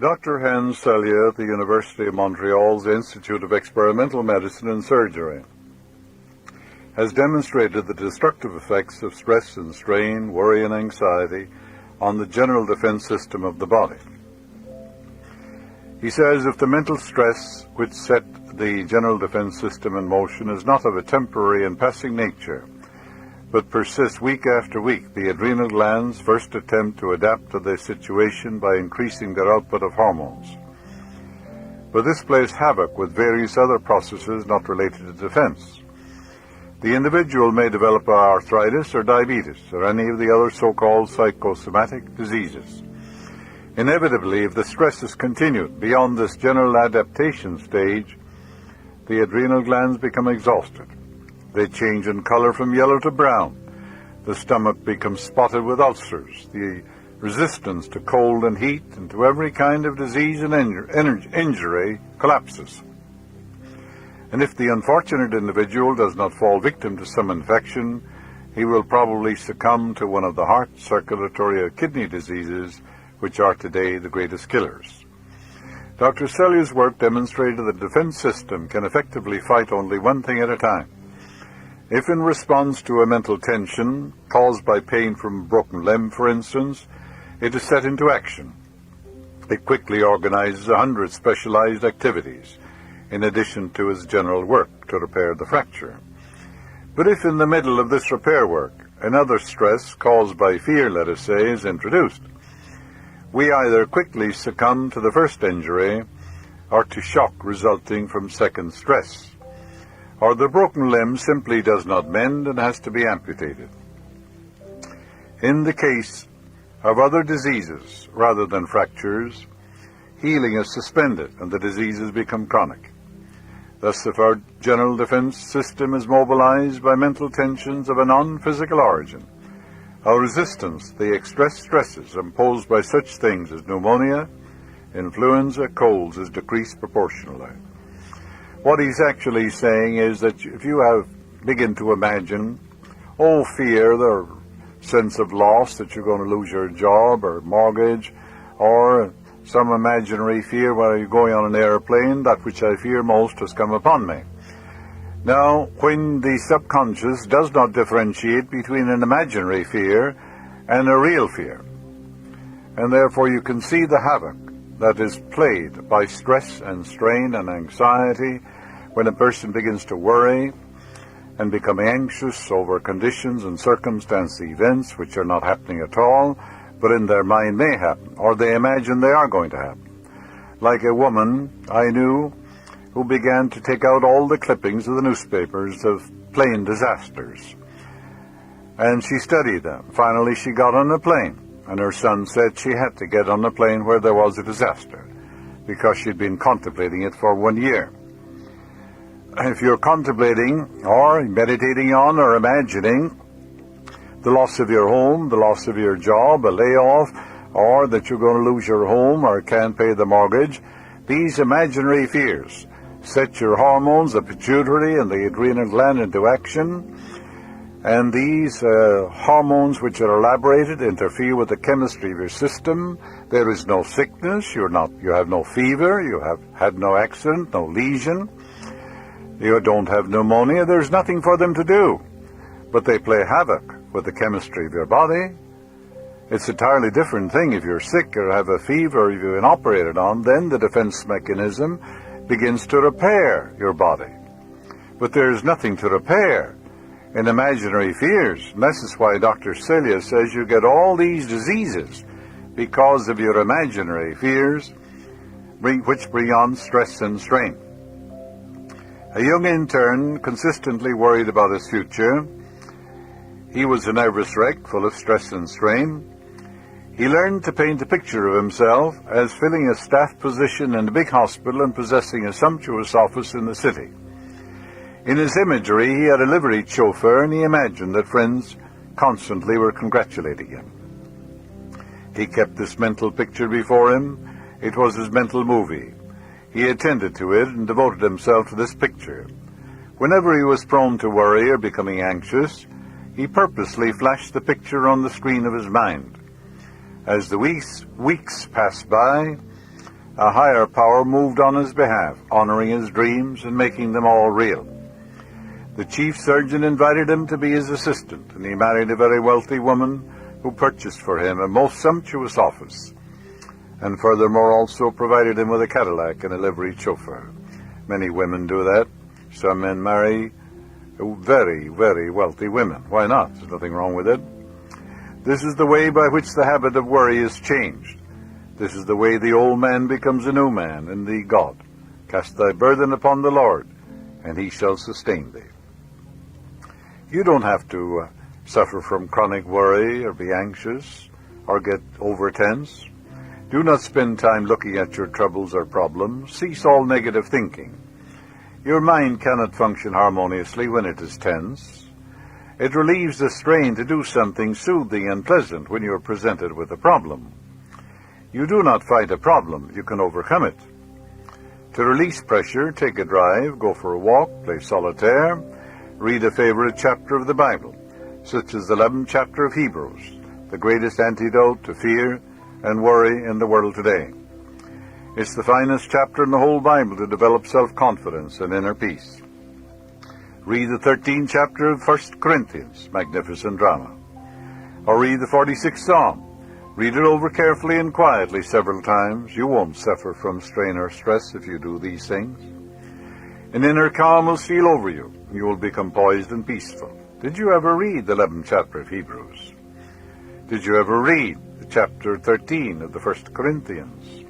Dr. Hans Selye at the University of Montreal's Institute of Experimental Medicine and Surgery has demonstrated the destructive effects of stress and strain, worry and anxiety on the general defense system of the body. He says if the mental stress which set the general defense system in motion is not of a temporary and passing nature, but persists week after week, the adrenal glands first attempt to adapt to the situation by increasing their output of hormones. But this plays havoc with various other processes not related to defense. The individual may develop arthritis or diabetes or any of the other so-called psychosomatic diseases. Inevitably, if the stress is continued beyond this general adaptation stage, the adrenal glands become exhausted. They change in color from yellow to brown. The stomach becomes spotted with ulcers. The resistance to cold and heat and to every kind of disease and injury collapses. And if the unfortunate individual does not fall victim to some infection, he will probably succumb to one of the heart, circulatory, or kidney diseases, which are today the greatest killers. Dr. Selye's work demonstrated that the defense system can effectively fight only one thing at a time. If in response to a mental tension caused by pain from a broken limb, for instance, it is set into action, it quickly organizes 100 specialized activities, in addition to its general work to repair the fracture. But if in the middle of this repair work, another stress caused by fear, let us say, is introduced, we either quickly succumb to the first injury or to shock resulting from second stress, or the broken limb simply does not mend and has to be amputated. In the case of other diseases, rather than fractures, healing is suspended and the diseases become chronic. Thus, if our general defense system is mobilized by mental tensions of a non-physical origin, our resistance to the express stresses imposed by such things as pneumonia, influenza, colds is decreased proportionally. What he's actually saying is that if you begin to imagine, fear, the sense of loss that you're going to lose your job or mortgage, or some imaginary fear while you're going on an airplane, that which I fear most has come upon me. Now, when the subconscious does not differentiate between an imaginary fear and a real fear, and therefore you can see the havoc that is played by stress and strain and anxiety when a person begins to worry and become anxious over conditions and circumstance events which are not happening at all, but in their mind may happen, or they imagine they are going to happen. Like a woman I knew who began to take out all the clippings of the newspapers of plane disasters. And she studied them. Finally, she got on a plane. And her son said she had to get on a plane where there was a disaster, because she'd been contemplating it for 1 year. If you're contemplating or meditating on or imagining the loss of your home, the loss of your job, a layoff, or that you're going to lose your home or can't pay the mortgage, these imaginary fears set your hormones, the pituitary and the adrenal gland, into action. And these hormones which are elaborated interfere with the chemistry of your system. There is no sickness, you have no fever, you have had no accident, no lesion, you don't have pneumonia, there's nothing for them to do. But they play havoc with the chemistry of your body. It's an entirely different thing if you're sick or have a fever or if you've been operated on, then the defense mechanism begins to repair your body. But there's nothing to repair in imaginary fears. And this is why Dr. Selye says you get all these diseases because of your imaginary fears, which bring on stress and strain. A young intern consistently worried about his future. He was a nervous wreck, full of stress and strain. He learned to paint a picture of himself as filling a staff position in a big hospital and possessing a sumptuous office in the city. In his imagery, he had a liveried chauffeur, and he imagined that friends constantly were congratulating him. He kept this mental picture before him. It was his mental movie. He attended to it and devoted himself to this picture. Whenever he was prone to worry or becoming anxious, he purposely flashed the picture on the screen of his mind. As the weeks passed by, A higher power moved on his behalf, honoring his dreams and making them all real. The chief surgeon invited him to be his assistant, and he married a very wealthy woman who purchased for him a most sumptuous office, and furthermore also provided him with a Cadillac and a liveried chauffeur. Many women do that. Some men marry very, very wealthy women. Why not? There's nothing wrong with it. This is the way by which the habit of worry is changed. This is the way the old man becomes a new man in thee God. Cast thy burden upon the Lord, and he shall sustain thee. You don't have to suffer from chronic worry or be anxious or get overtense. Do not spend time looking at your troubles or problems. Cease all negative thinking. Your mind cannot function harmoniously when it is tense. It relieves the strain to do something soothing and pleasant when you are presented with a problem. You do not fight a problem, you can overcome it. To release pressure, take a drive, go for a walk, play solitaire, read a favorite chapter of the Bible, such as the 11th chapter of Hebrews, the greatest antidote to fear and worry in the world today. It's the finest chapter in the whole Bible to develop self-confidence and inner peace. Read the 13th chapter of 1 Corinthians, magnificent drama. Or read the 46th Psalm. Read it over carefully and quietly several times. You won't suffer from strain or stress if you do these things. An inner calm will steal over you. You will become poised and peaceful. Did you ever read the 11th chapter of Hebrews? Did you ever read the chapter 13 of the 1 Corinthians?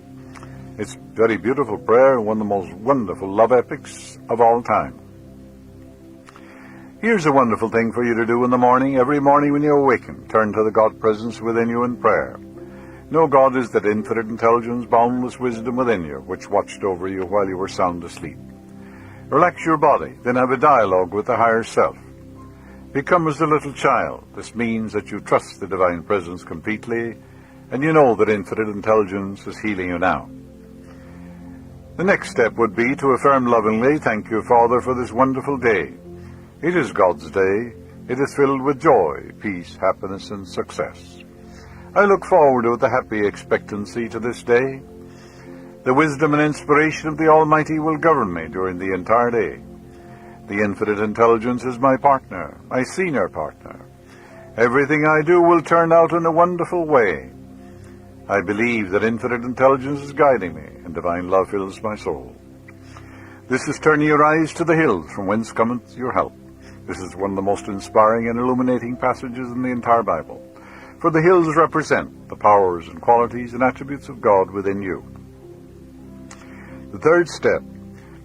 It's a very beautiful prayer, one of the most wonderful love epics of all time. Here's a wonderful thing for you to do in the morning. Every morning when you awaken, turn to the God presence within you in prayer. Know God is that infinite intelligence, boundless wisdom within you, which watched over you while you were sound asleep. Relax your body, then have a dialogue with the higher self. Become as a little child. This means that you trust the divine presence completely, and you know that infinite intelligence is healing you now. The next step would be to affirm lovingly, "Thank you, Father, for this wonderful day. It is God's day. It is filled with joy, peace, happiness, and success. I look forward with a happy expectancy to this day. The wisdom and inspiration of the Almighty will govern me during the entire day. The infinite intelligence is my partner, my senior partner. Everything I do will turn out in a wonderful way. I believe that infinite intelligence is guiding me, and divine love fills my soul. This is turning your eyes to the hills, from whence cometh your help." This is one of the most inspiring and illuminating passages in the entire Bible, for the hills represent the powers and qualities and attributes of God within you. The third step: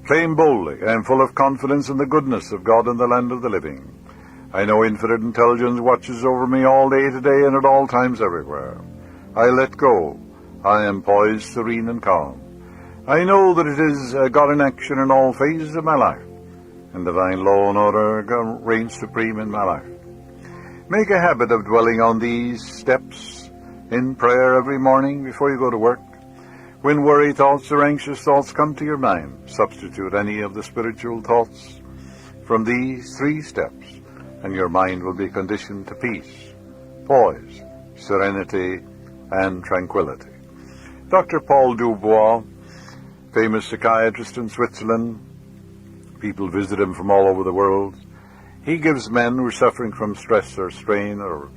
claim boldly, "I am full of confidence in the goodness of God in the land of the living. I know infinite intelligence watches over me all day today and at all times everywhere. I let go. I am poised, serene, and calm. I know that it is God in action in all phases of my life, and divine law and order reigns supreme in my life." Make a habit of dwelling on these steps in prayer every morning before you go to work. When worry thoughts or anxious thoughts come to your mind, substitute any of the spiritual thoughts from these 3 steps, and your mind will be conditioned to peace, poise, serenity, and tranquility. Dr. Paul Dubois, famous psychiatrist in Switzerland, people visit him from all over the world. He gives men who are suffering from stress or strain or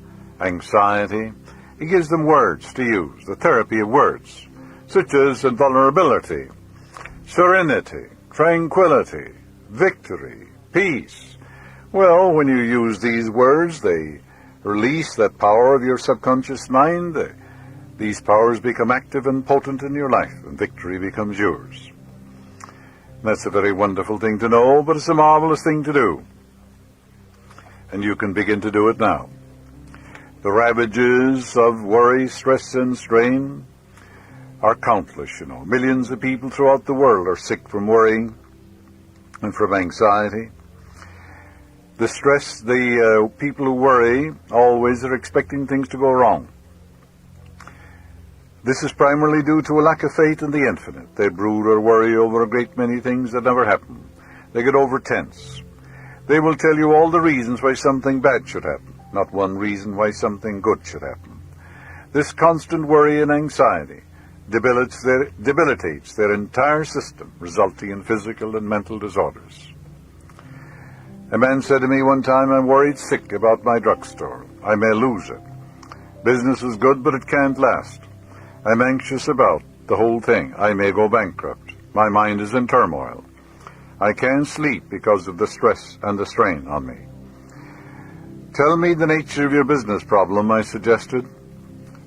anxiety, he gives them words to use, the therapy of words, such as invulnerability, serenity, tranquility, victory, peace. Well, when you use these words, they release that power of your subconscious mind. These powers become active and potent in your life, and victory becomes yours. That's a very wonderful thing to know, but it's a marvelous thing to do. And you can begin to do it now. The ravages of worry, stress, and strain are countless, Millions of people throughout the world are sick from worrying and from anxiety. The stress, the people who worry always are expecting things to go wrong. This is primarily due to a lack of faith in the infinite. They brood or worry over a great many things that never happen. They get over-tense. They will tell you all the reasons why something bad should happen, not one reason why something good should happen. This constant worry and anxiety debilitates their entire system, resulting in physical and mental disorders. A man said to me one time, "I'm worried sick about my drugstore. I may lose it. Business is good, but it can't last. I'm anxious about the whole thing. I may go bankrupt. My mind is in turmoil. I can't sleep because of the stress and the strain on me." "Tell me the nature of your business problem," I suggested.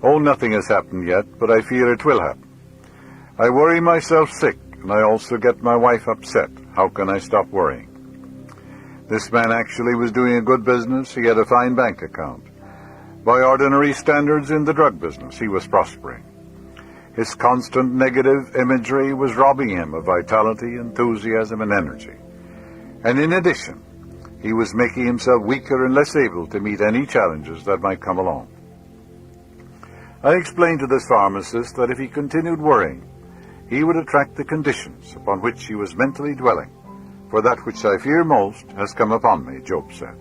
"Oh, nothing has happened yet, but I fear it will happen. I worry myself sick, and I also get my wife upset. How can I stop worrying?" This man actually was doing a good business. He had a fine bank account. By ordinary standards in the drug business, he was prospering. His constant negative imagery was robbing him of vitality, enthusiasm, and energy. And in addition, he was making himself weaker and less able to meet any challenges that might come along. I explained to this pharmacist that if he continued worrying, he would attract the conditions upon which he was mentally dwelling. "For that which I fear most has come upon me," Job said.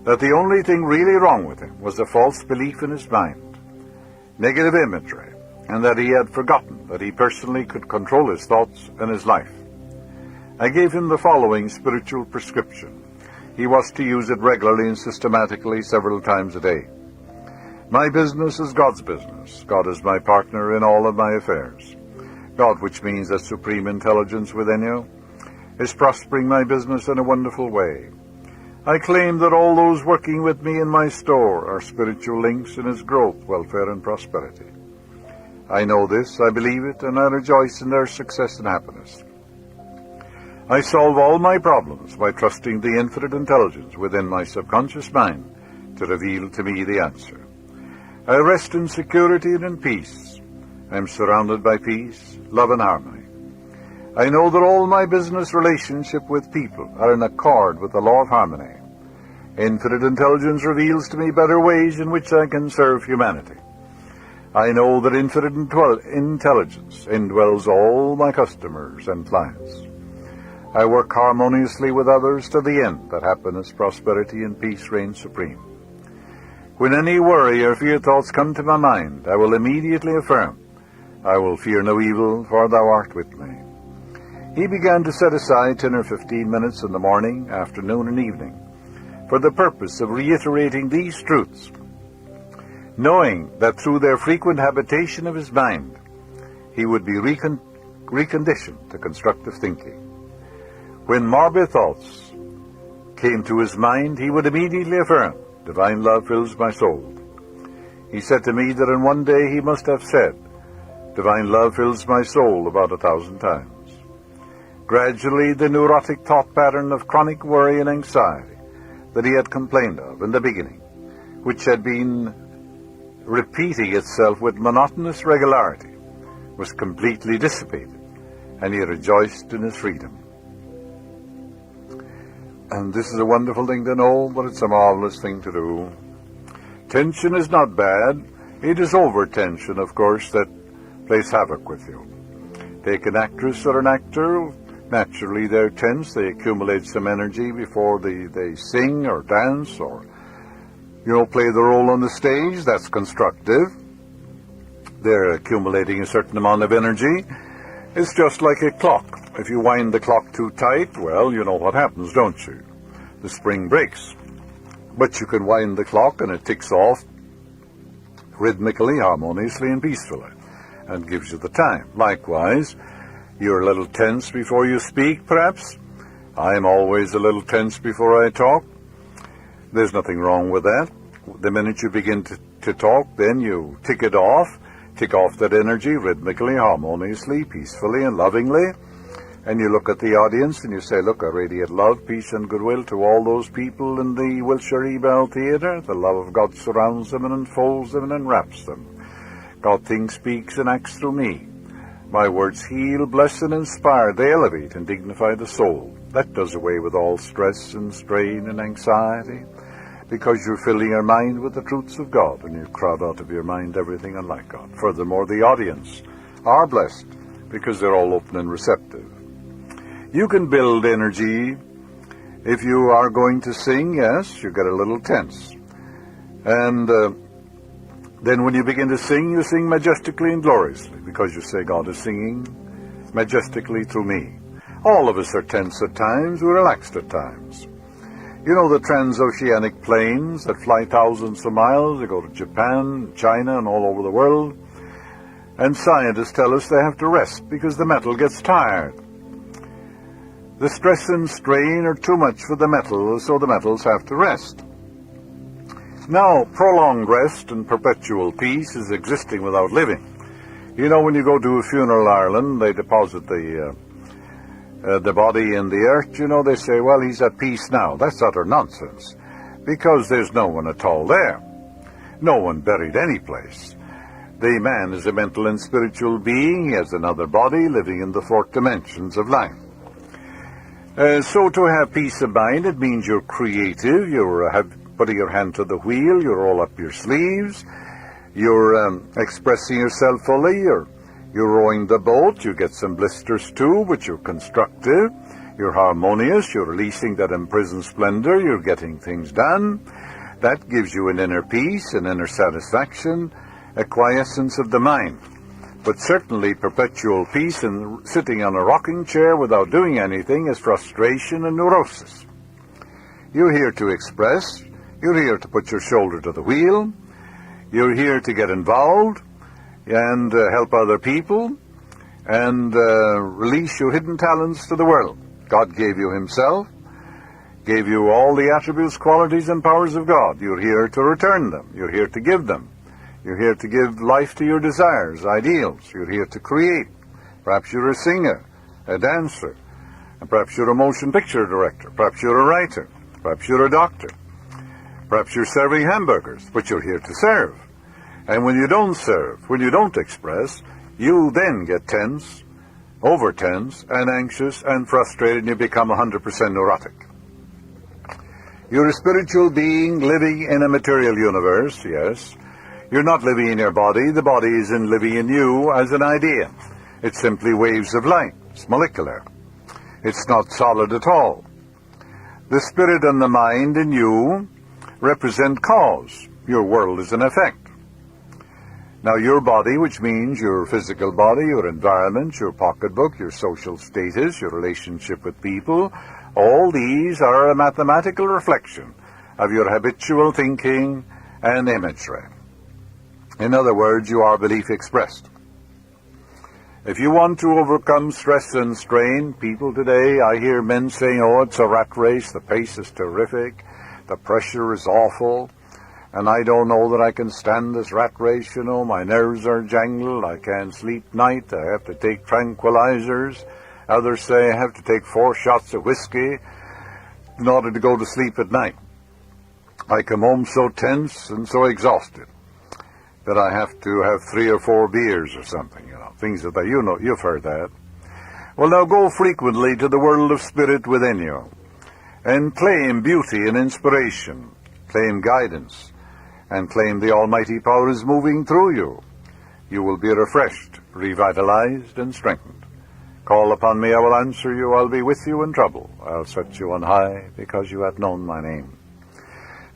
That the only thing really wrong with him was a false belief in his mind, negative imagery, and that he had forgotten that he personally could control his thoughts and his life. I gave him the following spiritual prescription. He was to use it regularly and systematically several times a day. "My business is God's business. God is my partner in all of my affairs. God, which means that supreme intelligence within you, is prospering my business in a wonderful way. I claim that all those working with me in my store are spiritual links in His growth, welfare, and prosperity. I know this, I believe it, and I rejoice in their success and happiness. I solve all my problems by trusting the infinite intelligence within my subconscious mind to reveal to me the answer. I rest in security and in peace. I am surrounded by peace, love, and harmony. I know that all my business relationship with people are in accord with the law of harmony. Infinite intelligence reveals to me better ways in which I can serve humanity. I know that infinite intelligence indwells all my customers and clients. I work harmoniously with others to the end that happiness, prosperity, and peace reign supreme. When any worry or fear thoughts come to my mind, I will immediately affirm, I will fear no evil, for thou art with me. He began to set aside 10 or 15 minutes in the morning, afternoon, and evening for the purpose of reiterating these truths, knowing that through their frequent habitation of his mind, he would be reconditioned to constructive thinking. When morbid thoughts came to his mind, he would immediately affirm, "Divine love fills my soul." He said to me that in one day he must have said, "Divine love fills my soul," about 1,000 times. Gradually, the neurotic thought pattern of chronic worry and anxiety that he had complained of in the beginning, which had been repeating itself with monotonous regularity, was completely dissipated, and he rejoiced in his freedom. And this is a wonderful thing to know, but it's a marvelous thing to do. Tension is not bad. It is over-tension, of course, that plays havoc with you. Take an actress or an actor. Naturally, they're tense. They accumulate some energy before they sing or dance or, play the role on the stage. That's constructive. They're accumulating a certain amount of energy. It's just like a clock. If you wind the clock too tight, well, you know what happens, don't you? The spring breaks. But you can wind the clock and it ticks off rhythmically, harmoniously, and peacefully, and gives you the time. Likewise, you're a little tense before you speak, perhaps. I'm always a little tense before I talk. There's nothing wrong with that. The minute you begin to talk, then you tick off that energy rhythmically, harmoniously, peacefully, and lovingly. And you look at the audience and you say, "Look, I radiate love, peace, and goodwill to all those people in the Wilshire Ebell Theatre. The love of God surrounds them and enfolds them and enwraps them. God thinks, speaks, and acts through me. My words heal, bless, and inspire. They elevate and dignify the soul." That does away with all stress and strain and anxiety, because you're filling your mind with the truths of God, and you crowd out of your mind everything unlike God. Furthermore, the audience are blessed because they're all open and receptive. You can build energy. If you are going to sing, yes, you get a little tense. And Then when you begin to sing, you sing majestically and gloriously, because you say, God is singing majestically through me. All of us are tense at times, we're relaxed at times. You know the transoceanic planes that fly thousands of miles, they go to Japan, China, and all over the world. And scientists tell us they have to rest because the metal gets tired. The stress and strain are too much for the metal, so the metals have to rest. Now, prolonged rest and perpetual peace is existing without living. You know, when you go to a funeral Ireland, they deposit the body in the earth, you know, they say, well, he's at peace now. That's utter nonsense, because there's no one at all there. No one buried any place. The man is a mental and spiritual being. He has another body living in the fourth dimensions of life. So to have peace of mind, it means you're creative, you're putting your hand to the wheel, you roll up your sleeves, you're expressing yourself fully, you're rowing the boat, you get some blisters too, but you're constructive, you're harmonious, you're releasing that imprisoned splendor, you're getting things done. That gives you an inner peace, an inner satisfaction, a quiescence of the mind. But certainly perpetual peace and sitting on a rocking chair without doing anything is frustration and neurosis. You're here to express, you're here to put your shoulder to the wheel, you're here to get involved and help other people and release your hidden talents to the world. God gave you himself, gave you all the attributes, qualities, and powers of God. You're here to return them. You're here to give them. You're here to give life to your desires, ideals. You're here to create. Perhaps you're a singer, a dancer, and perhaps you're a motion picture director. Perhaps you're a writer. Perhaps you're a doctor. Perhaps you're serving hamburgers, but you're here to serve. And when you don't serve, when you don't express, you then get tense, over-tense, and anxious, and frustrated, and you become 100% neurotic. You're a spiritual being living in a material universe, yes. You're not living in your body. The body isn't living in you as an idea. It's simply waves of light. It's molecular. It's not solid at all. The spirit and the mind in you represent cause. Your world is an effect. Now your body, which means your physical body, your environment, your pocketbook, your social status, your relationship with people, all these are a mathematical reflection of your habitual thinking and imagery. In other words, you are belief expressed. If you want to overcome stress and strain, people today, I hear men saying, oh, it's a rat race, the pace is terrific, the pressure is awful, and I don't know that I can stand this rat race, you know, my nerves are jangled, I can't sleep night, I have to take tranquilizers. Others say I have to take 4 shots of whiskey in order to go to sleep at night. I come home so tense and so exhausted that I have to have 3 or 4 beers or something, you know, things of that, you know, you've heard that. Well, now go frequently to the world of spirit within you and claim beauty and inspiration, claim guidance, and claim the almighty power is moving through you. You will be refreshed, revitalized, and strengthened. Call upon me, I will answer you, I'll be with you in trouble. I'll set you on high because you have known my name.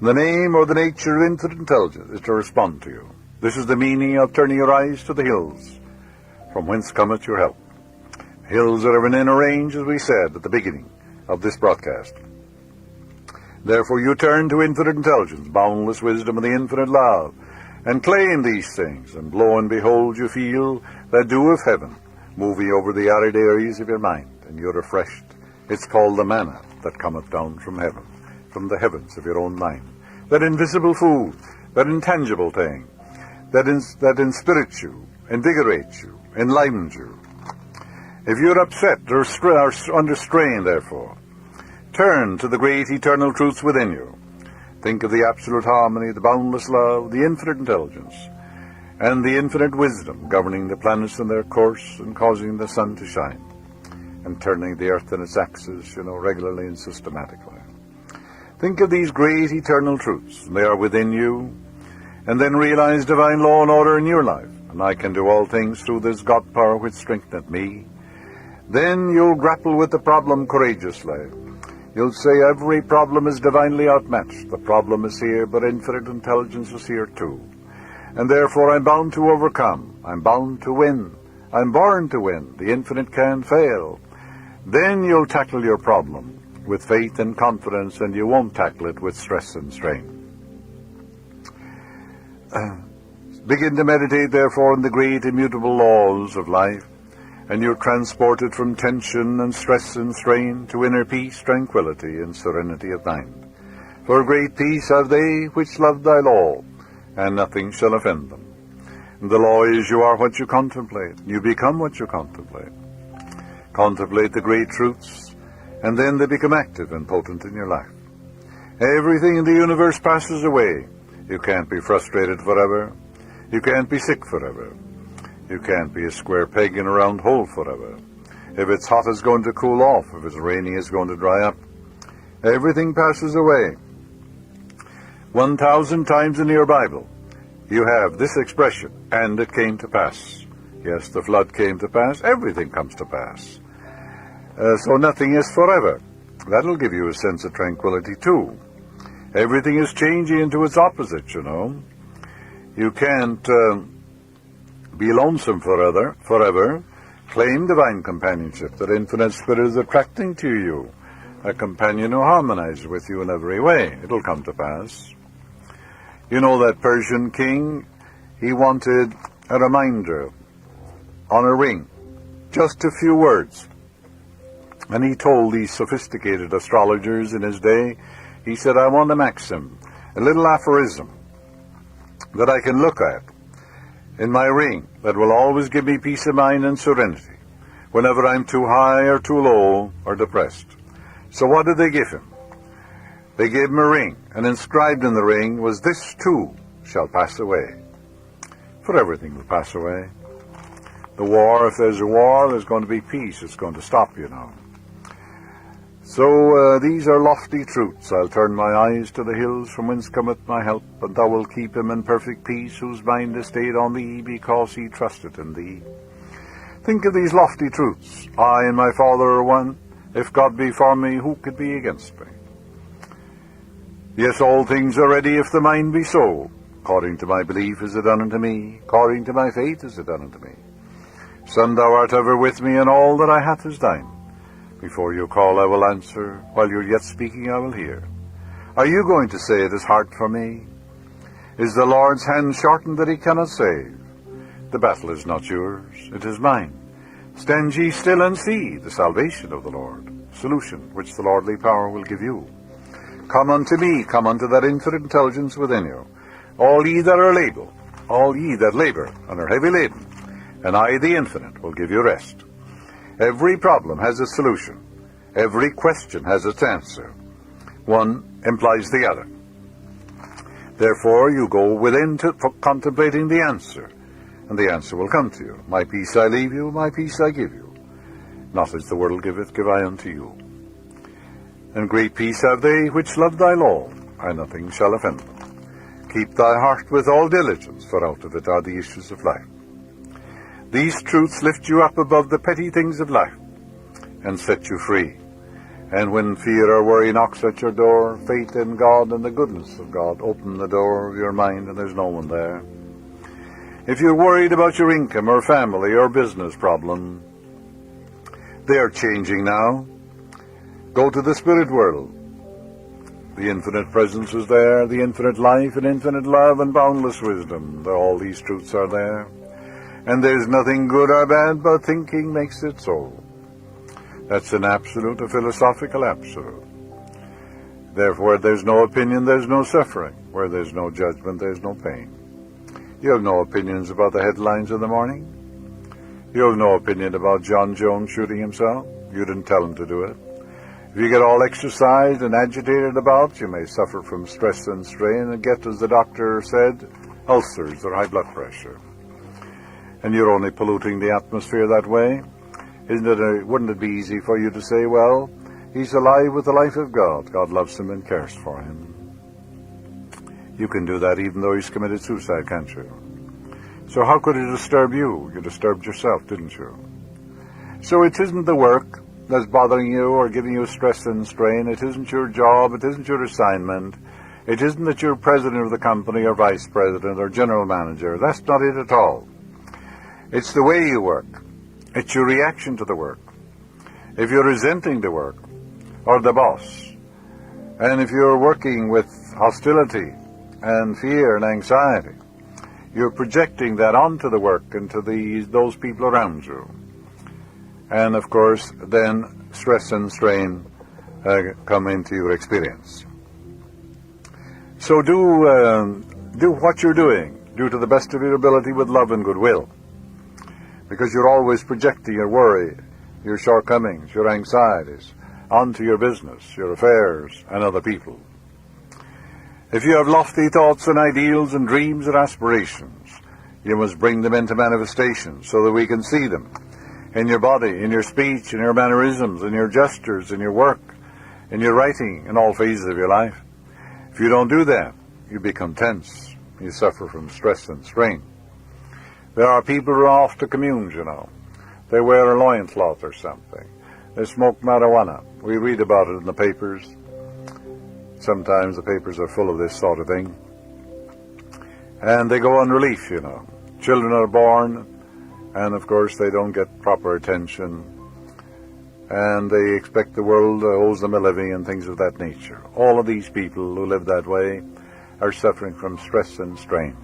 The name or the nature of infinite intelligence is to respond to you. This is the meaning of turning your eyes to the hills, from whence cometh your help. Hills that are in inner range, as we said at the beginning of this broadcast. Therefore you turn to infinite intelligence, boundless wisdom, and the infinite love, and claim these things, and lo and behold, you feel that dew of heaven moving over the arid areas of your mind, and you're refreshed. It's called the manna that cometh down from heaven, from the heavens of your own mind. That invisible food, that intangible thing, that inspirits you, invigorates you, enlightens you. If you're upset or under strain, therefore, turn to the great eternal truths within you. Think of the absolute harmony, the boundless love, the infinite intelligence, and the infinite wisdom governing the planets in their course and causing the sun to shine, and turning the earth in its axis, you know, regularly and systematically. Think of these great eternal truths. They are within you. And then realize divine law and order in your life. And I can do all things through this God power which strengtheneth me. Then you'll grapple with the problem courageously. You'll say every problem is divinely outmatched. The problem is here, but infinite intelligence is here too. and therefore I'm bound to overcome. I'm bound to win. I'm born to win. The infinite can't fail. Then you'll tackle your problem with faith and confidence, and you won't tackle it with stress and strain. Begin to meditate, therefore, on the great immutable laws of life, and you're transported from tension and stress and strain to inner peace, tranquility, and serenity of mind. For great peace have they which love thy law, and nothing shall offend them. And the law is you are what you contemplate. You become what you contemplate. Contemplate the great truths, and then they become active and potent in your life. Everything in the universe passes away. You can't be frustrated forever. You can't be sick forever. You can't be a square peg in a round hole forever. If it's hot, it's going to cool off. If it's rainy, it's going to dry up. Everything passes away. 1,000 times in your Bible, you have this expression, and it came to pass. Yes, the flood came to pass. Everything comes to pass. So nothing is forever. That'll give you a sense of tranquility, too. Everything is changing into its opposite, you know. You can't be lonesome forever. Claim divine companionship, that infinite spirit is attracting to you, a companion who harmonizes with you in every way. It'll come to pass. You know that Persian king, he wanted a reminder on a ring, just a few words. And he told these sophisticated astrologers in his day, he said, I want a maxim, a little aphorism that I can look at in my ring that will always give me peace of mind and serenity whenever I'm too high or too low or depressed. So what did they give him? They gave him a ring, and inscribed in the ring was, this too shall pass away. For everything will pass away. The war, if there's a war, there's going to be peace. It's going to stop, you know. So these are lofty truths. I'll turn my eyes to the hills from whence cometh my help, and thou wilt keep him in perfect peace, whose mind is stayed on thee, because he trusted in thee. Think of these lofty truths. I and my Father are one. If God be for me, who could be against me? Yes, all things are ready if the mind be so. According to my belief is it done unto me. According to my faith is it done unto me. Son, thou art ever with me, and all that I hath is thine. Before you call, I will answer. While you're yet speaking, I will hear. Are you going to say, it is hard for me? Is the Lord's hand shortened that he cannot save? The battle is not yours, it is mine. Stand ye still and see the salvation of the Lord, solution which the Lordly power will give you. Come unto me, come unto that infinite intelligence within you, all ye that are able, all ye that labor and are heavy laden, and I, the infinite, will give you rest. Every problem has a solution. Every question has its answer. One implies the other. Therefore, you go within to contemplating the answer, and the answer will come to you. My peace I leave you, my peace I give you. Not as the world giveth, give I unto you. And great peace have they which love thy law, and nothing shall offend them. Keep thy heart with all diligence, for out of it are the issues of life. These truths lift you up above the petty things of life, and set you free. And when fear or worry knocks at your door, faith in God and the goodness of God open the door of your mind, and there's no one there. If you're worried about your income or family or business problem, they are changing now. Go to the spirit world. The infinite presence is there, the infinite life and infinite love and boundless wisdom. All these truths are there. And there's nothing good or bad, but thinking makes it so. That's an absolute, a philosophical absolute. Therefore, where there's no opinion, there's no suffering. Where there's no judgment, there's no pain. You have no opinions about the headlines in the morning. You have no opinion about John Jones shooting himself. You didn't tell him to do it. If you get all exercised and agitated about, you may suffer from stress and strain and get, as the doctor said, ulcers or high blood pressure. And you're only polluting the atmosphere that way. Wouldn't it be easy for you to say, well, he's alive with the life of God. God loves him and cares for him. You can do that even though he's committed suicide, can't you? So how could it disturb you? You disturbed yourself, didn't you? So it isn't the work that's bothering you or giving you stress and strain. It isn't your job. It isn't your assignment. It isn't that you're president of the company or vice president or general manager. That's not it at all. It's the way you work. It's your reaction to the work. If you're resenting the work or the boss, and if you're working with hostility and fear and anxiety, you're projecting that onto the work and to those people around you. And of course, then stress and strain come into your experience. So do what you're doing. Do to the best of your ability with love and goodwill. Because you're always projecting your worry, your shortcomings, your anxieties onto your business, your affairs, and other people. If you have lofty thoughts and ideals and dreams and aspirations, you must bring them into manifestation so that we can see them in your body, in your speech, in your mannerisms, in your gestures, in your work, in your writing, in all phases of your life. If you don't do that, you become tense. You suffer from stress and strain. There are people who are off to communes, you know. They wear a loincloth or something. They smoke marijuana. We read about it in the papers. Sometimes the papers are full of this sort of thing. And they go on relief, you know. Children are born, and of course they don't get proper attention. And they expect the world owes them a living and things of that nature. All of these people who live that way are suffering from stress and strain,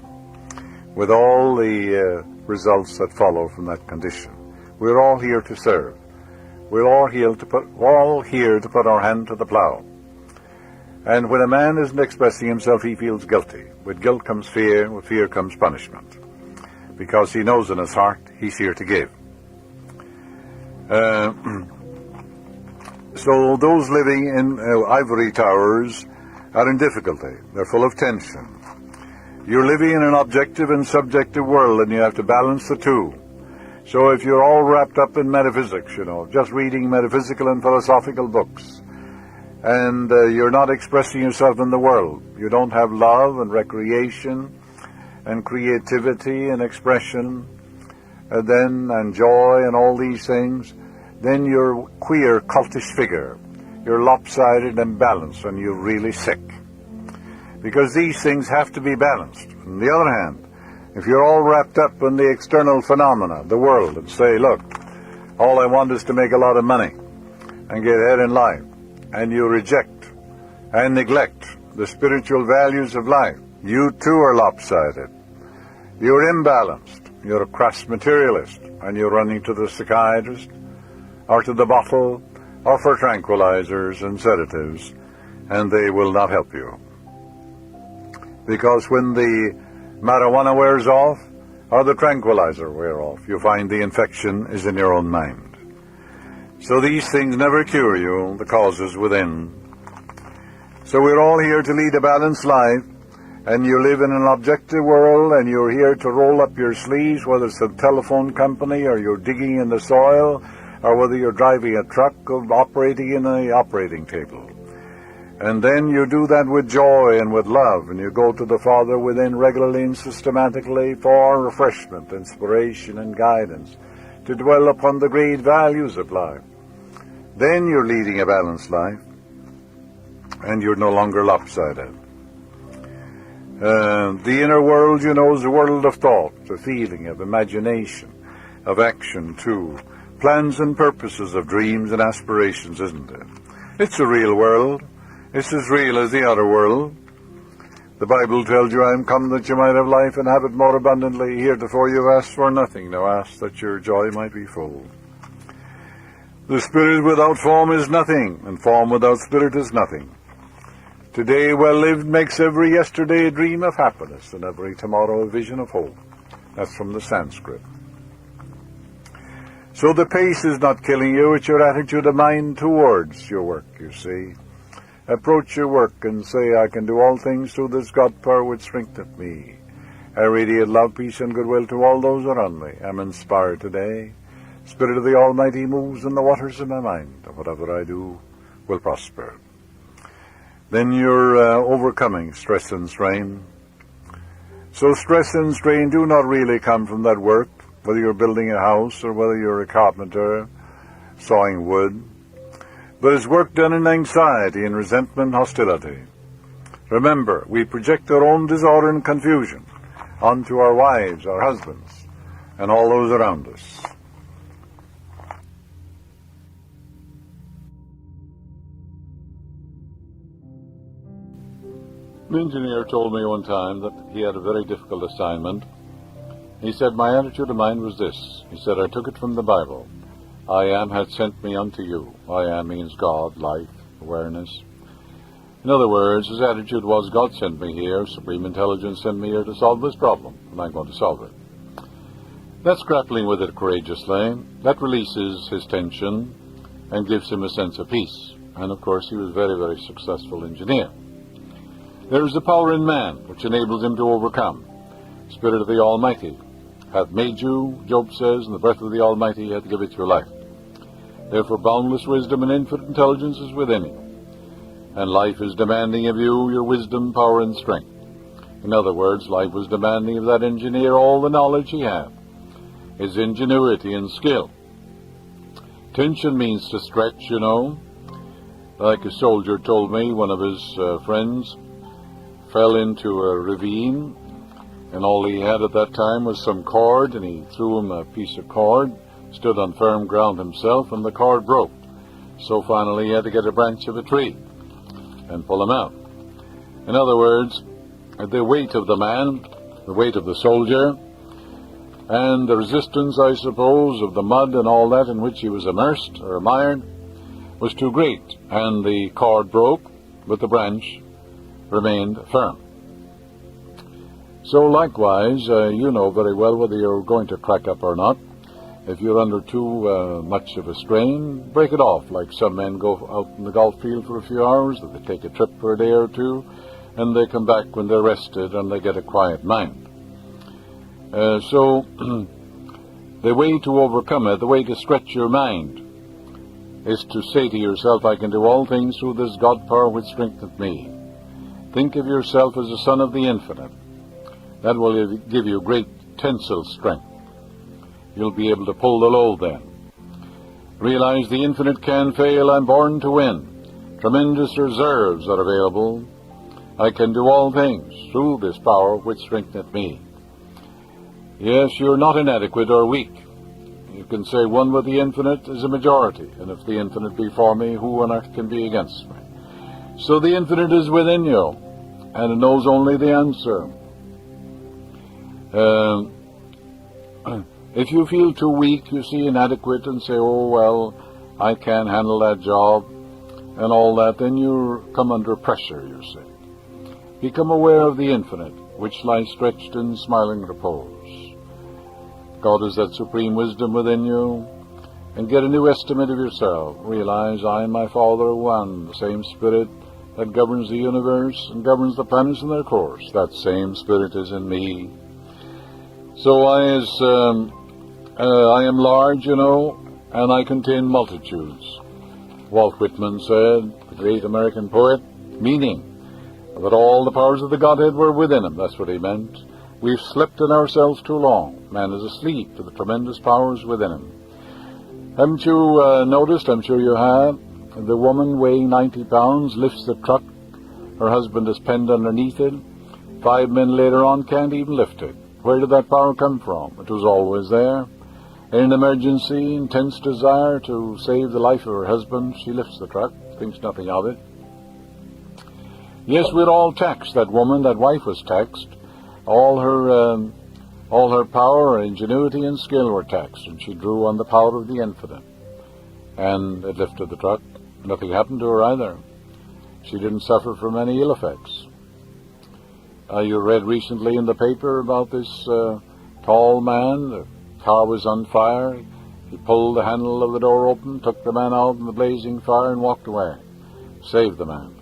with all the results that follow from that condition. We're all here to serve. We're all here to put our hand to the plow. And when a man isn't expressing himself, he feels guilty. With guilt comes fear, with fear comes punishment. Because he knows in his heart he's here to give. So those living in ivory towers are in difficulty. They're full of tension. You're living in an objective and subjective world, and you have to balance the two. So if you're all wrapped up in metaphysics, you know, just reading metaphysical and philosophical books, and you're not expressing yourself in the world, you don't have love and recreation and creativity and expression, and joy and all these things, then you're a queer, cultish figure. You're lopsided and imbalanced, and you're really sick. Because these things have to be balanced. On the other hand, if you're all wrapped up in the external phenomena, the world, and say, look, all I want is to make a lot of money and get ahead in life, and you reject and neglect the spiritual values of life, you too are lopsided. You're imbalanced. You're a crass materialist, and you're running to the psychiatrist, or to the bottle, or for tranquilizers and sedatives, and they will not help you. Because when the marijuana wears off, or the tranquilizer wears off, you find the infection is in your own mind. So these things never cure you, the cause is within. So we're all here to lead a balanced life, and you live in an objective world, and you're here to roll up your sleeves, whether it's a telephone company, or you're digging in the soil, or whether you're driving a truck or operating in an operating table. And then you do that with joy and with love, and you go to the Father within regularly and systematically for refreshment, inspiration, and guidance, to dwell upon the great values of life. Then you're leading a balanced life, and you're no longer lopsided. The inner world, you know, is a world of thought, of feeling, of imagination, of action too, plans and purposes, of dreams and aspirations, isn't it? It's a real world. It's as real as the other world. The Bible tells you, I am come that you might have life and have it more abundantly. Heretofore you have asked for nothing. Now ask that your joy might be full. The spirit without form is nothing, and form without spirit is nothing. Today well lived makes every yesterday a dream of happiness, and every tomorrow a vision of hope. That's from the Sanskrit. So the pace is not killing you, it's your attitude of mind towards your work, you see. Approach your work and say, I can do all things through this God power which strengtheneth me. I radiate love, peace, and goodwill to all those around me. I'm inspired today. Spirit of the Almighty moves in the waters of my mind, and whatever I do will prosper. Then you're overcoming stress and strain. So stress and strain do not really come from that work, whether you're building a house or whether you're a carpenter, sawing wood. But it's work done in anxiety and resentment and hostility. Remember, we project our own disorder and confusion onto our wives, our husbands, and all those around us. An engineer told me one time that he had a very difficult assignment. He said, my attitude of mind was this. He said, I took it from the Bible. I am hath sent me unto you. I am means God, life, awareness. In other words, his attitude was, God sent me here, Supreme Intelligence sent me here to solve this problem, and I'm going to solve it. That's grappling with it courageously. That releases his tension and gives him a sense of peace. And of course, he was a very, very successful engineer. There is a power in man which enables him to overcome. Spirit of the Almighty hath made you, Job says, and the breath of the Almighty hath given you life. Therefore boundless wisdom and infinite intelligence is within you. And life is demanding of you your wisdom, power, and strength. In other words, life was demanding of that engineer all the knowledge he had, his ingenuity and skill. Tension means to stretch, you know. Like a soldier told me, one of his friends fell into a ravine, and all he had at that time was some cord, and he threw him a piece of cord, stood on firm ground himself, and the cord broke. So finally he had to get a branch of a tree and pull him out. In other words, the weight of the man, the weight of the soldier, and the resistance, I suppose, of the mud and all that in which he was immersed or mired was too great, and the cord broke, but the branch remained firm. So likewise, you know very well whether you're going to crack up or not. If you're under too much of a strain, break it off, like some men go out in the golf field for a few hours, or they take a trip for a day or two, and they come back when they're rested and they get a quiet mind. So the way to overcome it, the way to stretch your mind, is to say to yourself, I can do all things through this God power which strengtheneth me. Think of yourself as a son of the infinite. That will give you great tensile strength. You'll be able to pull the load then. Realize the infinite can fail, I'm born to win. Tremendous reserves are available. I can do all things through this power which strengtheneth me. Yes, you're not inadequate or weak. You can say one with the infinite is a majority, and if the infinite be for me, who on earth can be against me? So the infinite is within you, and it knows only the answer. If you feel too weak, you see, inadequate, and say, oh, well, I can't handle that job, and all that, then you come under pressure, you see. Become aware of the infinite, which lies stretched in smiling repose. God is that supreme wisdom within you, and get a new estimate of yourself. Realize I and my Father are one, the same Spirit that governs the universe and governs the planets in their course. That same Spirit is in me. So I am large, you know, and I contain multitudes. Walt Whitman said, the great American poet, meaning that all the powers of the Godhead were within him. That's what he meant. We've slept in ourselves too long. Man is asleep to the tremendous powers within him. Haven't you noticed, I'm sure you have, the woman weighing 90 pounds lifts the truck. Her husband is penned underneath it. 5 men later on can't even lift it. Where did that power come from? It was always there. In an emergency, intense desire to save the life of her husband, she lifts the truck, thinks nothing of it. Yes, we're all taxed. That woman, that wife was taxed. All her power, ingenuity, and skill were taxed, and she drew on the power of the infinite. And it lifted the truck. Nothing happened to her either. She didn't suffer from any ill effects. You read recently in the paper about this tall man. The car was on fire. He pulled the handle of the door open, took the man out in the blazing fire, and walked away. Saved the man.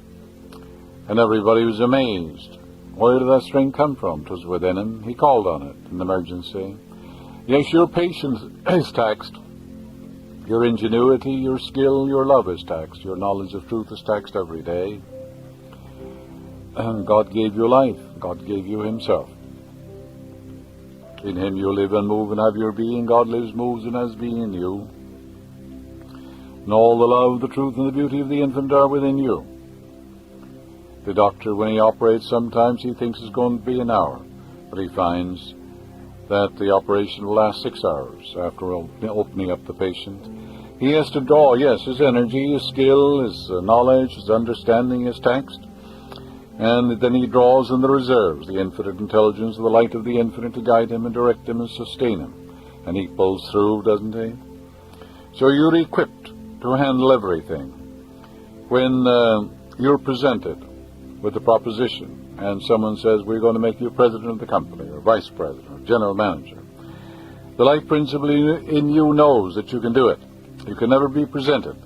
And everybody was amazed. Where did that strength come from? It was within him. He called on it in emergency. Yes, your patience is taxed. Your ingenuity, your skill, your love is taxed. Your knowledge of truth is taxed every day. God gave you life. God gave you himself. In him you live and move and have your being. God lives, moves, and has being in you. And all the love, the truth, and the beauty of the infinite are within you. The doctor, when he operates, sometimes he thinks it's going to be an hour, but he finds that the operation will last 6 hours after opening up the patient. He has to draw, yes, his energy, his skill, his knowledge, his understanding is taxed, and then he draws in the reserves, the infinite intelligence, the light of the infinite to guide him and direct him and sustain him, and he pulls through, doesn't he? So you're equipped to handle everything. When you're presented with a proposition, and someone says, we're going to make you president of the company, or vice president, or general manager, the life principle in you knows that you can do it. You can never be presented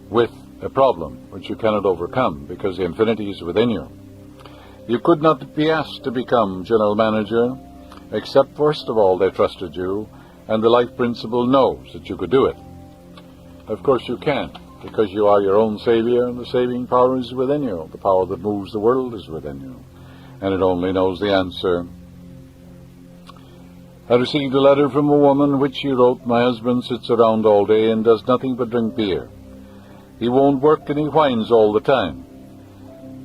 with a problem which you cannot overcome, because the infinity is within you. You could not be asked to become general manager, except, first of all, they trusted you, and the life principle knows that you could do it. Of course you can't, because you are your own savior, and the saving power is within you. The power that moves the world is within you, and it only knows the answer. I received a letter from a woman which she wrote, my husband sits around all day and does nothing but drink beer. He won't work and he whines all the time.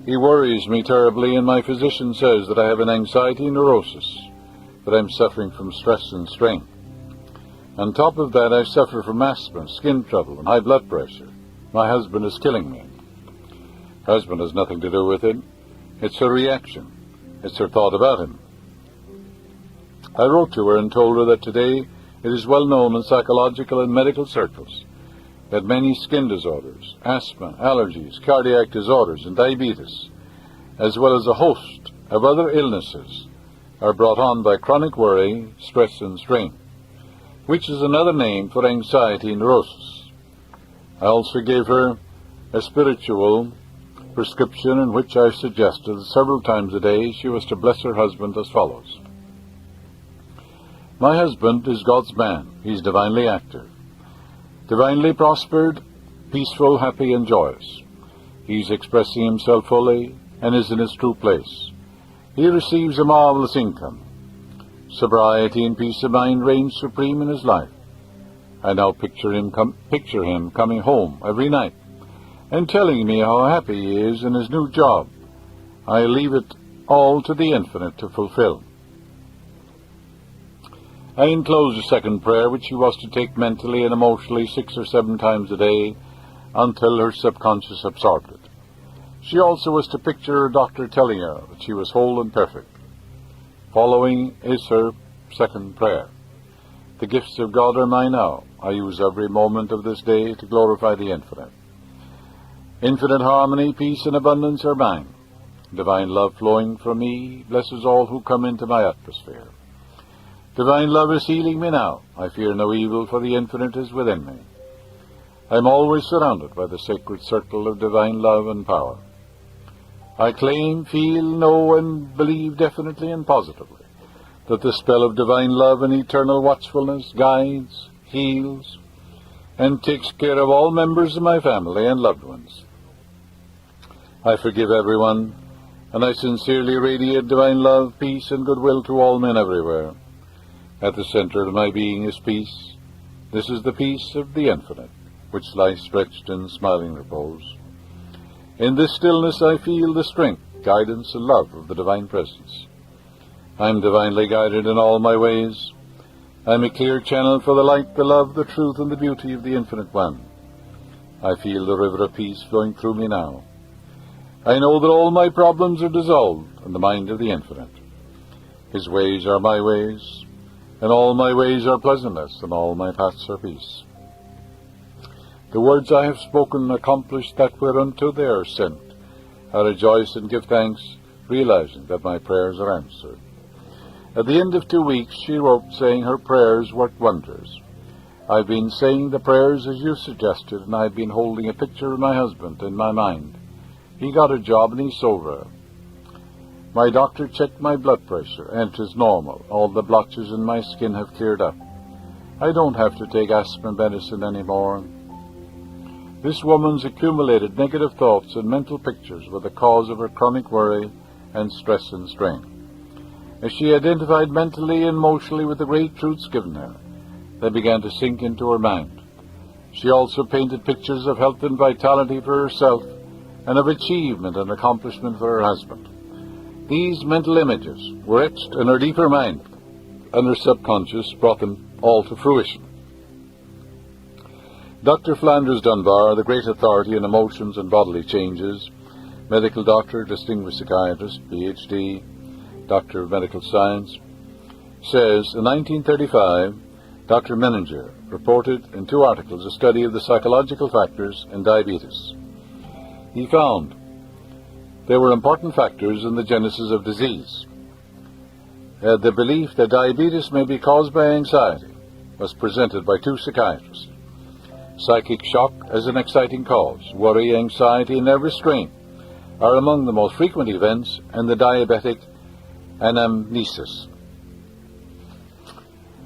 He worries me terribly, and my physician says that I have an anxiety neurosis, that I'm suffering from stress and strain. On top of that, I suffer from asthma, skin trouble, and high blood pressure. My husband is killing me. Husband has nothing to do with it. It's her reaction. It's her thought about him. I wrote to her and told her that today it is well known in psychological and medical circles that many skin disorders, asthma, allergies, cardiac disorders, and diabetes, as well as a host of other illnesses, are brought on by chronic worry, stress, and strain, which is another name for anxiety neurosis. I also gave her a spiritual prescription in which I suggested that several times a day she was to bless her husband as follows. My husband is God's man. He's divinely active, divinely prospered, peaceful, happy, and joyous. He's expressing himself fully and is in his true place. He receives a marvelous income. Sobriety and peace of mind reign supreme in his life. I now picture him coming home every night and telling me how happy he is in his new job. I leave it all to the infinite to fulfill. I enclose a second prayer which she was to take mentally and emotionally 6 or 7 times a day until her subconscious absorbed it. She also was to picture her doctor telling her that she was whole and perfect. Following is her second prayer. The gifts of God are mine now. I use every moment of this day to glorify the infinite. Infinite harmony, peace, and abundance are mine. Divine love flowing from me blesses all who come into my atmosphere. Divine love is healing me now. I fear no evil, for the infinite is within me. I am always surrounded by the sacred circle of divine love and power. I claim, feel, know, and believe definitely and positively that the spell of divine love and eternal watchfulness guides, heals, and takes care of all members of my family and loved ones. I forgive everyone, and I sincerely radiate divine love, peace, and goodwill to all men everywhere. At the center of my being is peace. This is the peace of the infinite, which lies stretched in smiling repose. In this stillness I feel the strength, guidance, and love of the divine presence. I am divinely guided in all my ways. I am a clear channel for the light, the love, the truth, and the beauty of the infinite one. I feel the river of peace flowing through me now. I know that all my problems are dissolved in the mind of the infinite. His ways are my ways, and all my ways are pleasantness, and all my paths are peace. The words I have spoken accomplish that whereunto they are sent. I rejoice and give thanks, realizing that my prayers are answered. At the end of 2 weeks, she wrote saying her prayers worked wonders. I've been saying the prayers as you suggested, and I've been holding a picture of my husband in my mind. He got a job and he's sober. My doctor checked my blood pressure, and it is normal. All the blotches in my skin have cleared up. I don't have to take asthma medicine anymore. This woman's accumulated negative thoughts and mental pictures were the cause of her chronic worry and stress and strain. As she identified mentally and emotionally with the great truths given her, they began to sink into her mind. She also painted pictures of health and vitality for herself and of achievement and accomplishment for her husband. These mental images were etched in her deeper mind, and her subconscious brought them all to fruition. Dr. Flanders Dunbar, the great authority in emotions and bodily changes, medical doctor, distinguished psychiatrist, Ph.D., Doctor of Medical Science, says, in 1935, Dr. Menninger reported in 2 articles a study of the psychological factors in diabetes. He found there were important factors in the genesis of disease. The belief that diabetes may be caused by anxiety was presented by 2 psychiatrists. Psychic shock as an exciting cause, worry, anxiety, and nervous strain are among the most frequent events in the diabetic anamnesis.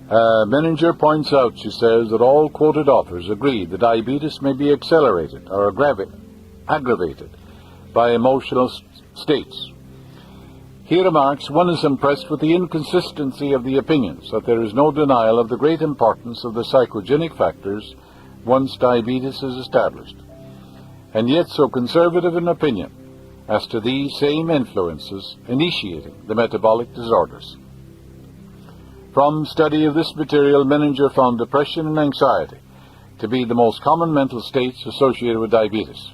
Menninger points out, she says, that all quoted authors agree that diabetes may be accelerated or aggravated by emotional states. He remarks, one is impressed with the inconsistency of the opinions, that there is no denial of the great importance of the psychogenic factors once diabetes is established, and yet so conservative an opinion as to these same influences initiating the metabolic disorders. From study of this material, Menninger found depression and anxiety to be the most common mental states associated with diabetes.